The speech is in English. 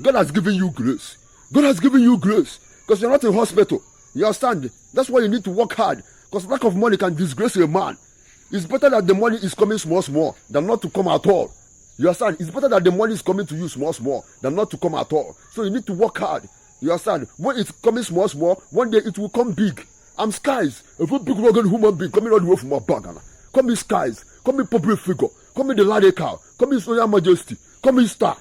God has given you grace. God has given you grace because you're not in hospital. You understand? That's why you need to work hard because lack of money can disgrace a man. It's better that the money is coming small than not to come at all. You understand? It's better that the money is coming to you small than not to come at all. So you need to work hard. You understand? When it's coming small, one day it will come big. I'm Skies, a very big rugged human being coming all the way from my bag. Call me Skies, call me public figure, call me the Lady Cow, call me His Royal Majesty, call me Star.